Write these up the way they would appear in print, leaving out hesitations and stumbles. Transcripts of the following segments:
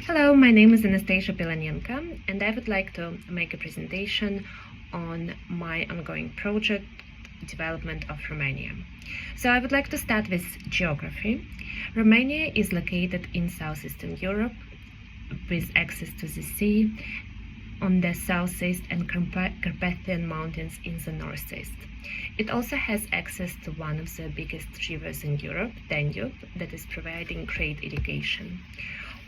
Hello, my name is Anastasiia Bilanenko, and I would like to make a presentation on my ongoing project, development of Romania. So I would like to start with geography. Romania is located in southeastern Europe with access to the sea on the southeast and Carpathian Mountains in the northeast. It also has access to one of the biggest rivers in Europe, Danube, that is providing great irrigation.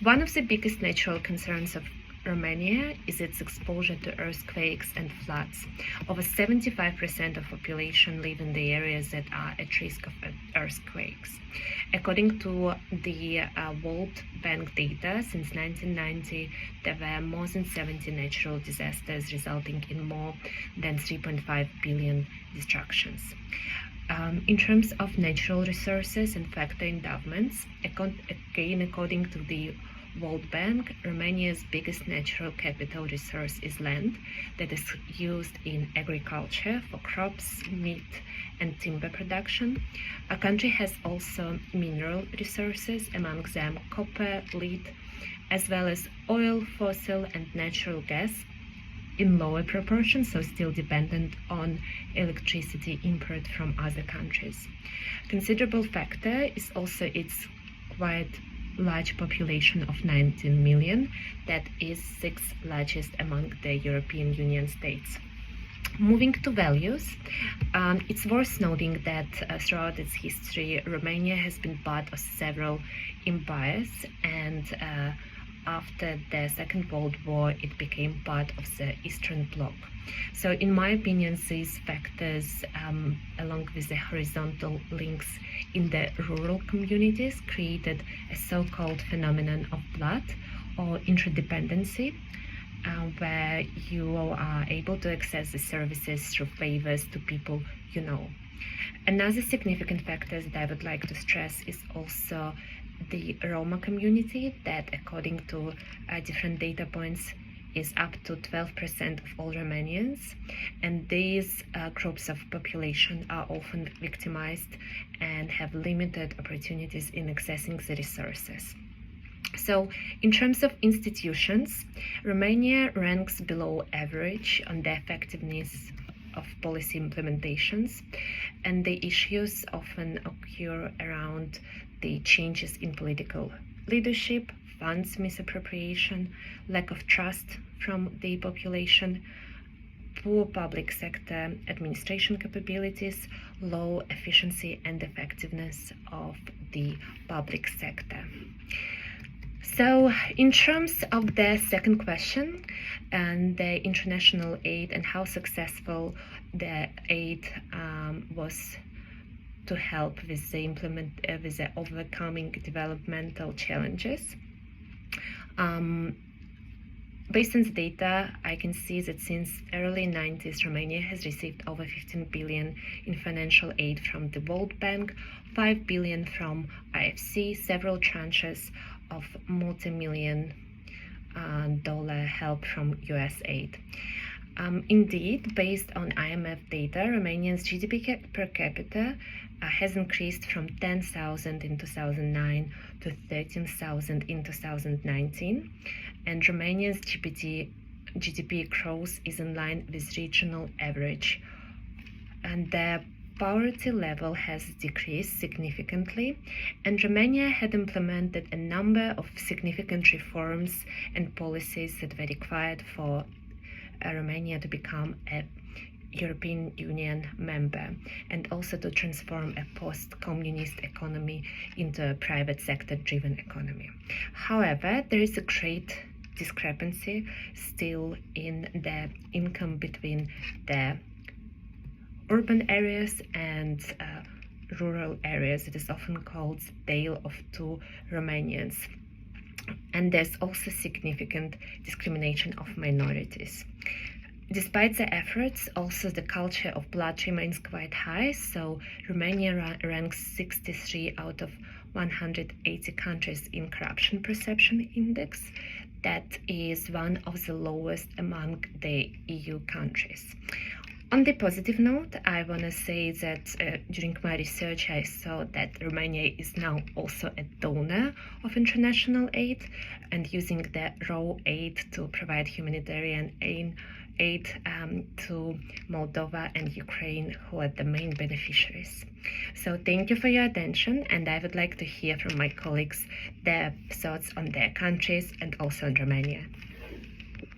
One of the biggest natural concerns of Romania is its exposure to earthquakes and floods. Over 75% of population live in the areas that are at risk of earthquakes. According to the World Bank data, since 1990, there were more than 70 natural disasters resulting in more than 3.5 billion destructions. In terms of natural resources and factor endowments, again, according to the World Bank, Romania's biggest natural capital resource is land that is used in agriculture for crops, meat, and timber production. Our country has also mineral resources, among them copper, lead, as well as oil, fossil, and natural gas in lower proportion, so still dependent on electricity import from other countries. Considerable factor is also its quite large population of 19 million, that is sixth largest among the European Union states. Moving to values, it's worth noting that throughout its history, Romania has been part of several empires, and after the Second World War, it became part of the Eastern Bloc. So in my opinion, these factors, along with the horizontal links in the rural communities, created a so-called phenomenon of blood or interdependency, where you are able to access the services through favors to people you know. Another significant factor that I would like to stress is also the Roma community, that according to different data points is up to 12% of all Romanians, and these groups of population are often victimized and have limited opportunities in accessing the resources. So, in terms of institutions, Romania ranks below average on the effectiveness of policy implementations, and the issues often occur around the changes in political leadership, funds misappropriation, lack of trust from the population, poor public sector administration capabilities, low efficiency and effectiveness of the public sector. So, in terms of the second question, and the international aid and how successful the aid was to help with the overcoming developmental challenges. Based on the data, I can see that since early 90s, Romania has received over 15 billion in financial aid from the World Bank, 5 billion from IFC, several tranches of multi-million dollar help from USAID. Indeed, based on IMF data, Romania's GDP per capita has increased from 10,000 in 2009 to 13,000 in 2019, and Romania's GDP growth is in line with regional average, and the poverty level has decreased significantly, and Romania had implemented a number of significant reforms and policies that were required for Romania to become a European Union member, and also to transform a post-communist economy into a private sector-driven economy. However, there is a great discrepancy still in the income between the urban areas and rural areas. It is often called the tale of two Romanians. And there's also significant discrimination of minorities. Despite the efforts, also the culture of blood remains quite high, so Romania ranks 63 out of 180 countries in Corruption Perception Index. That is one of the lowest among the EU countries. On the positive note, I want to say that during my research, I saw that Romania is now also a donor of international aid and using the raw aid to provide humanitarian aid to Moldova and Ukraine, who are the main beneficiaries. So thank you for your attention, and I would like to hear from my colleagues their thoughts on their countries and also on Romania.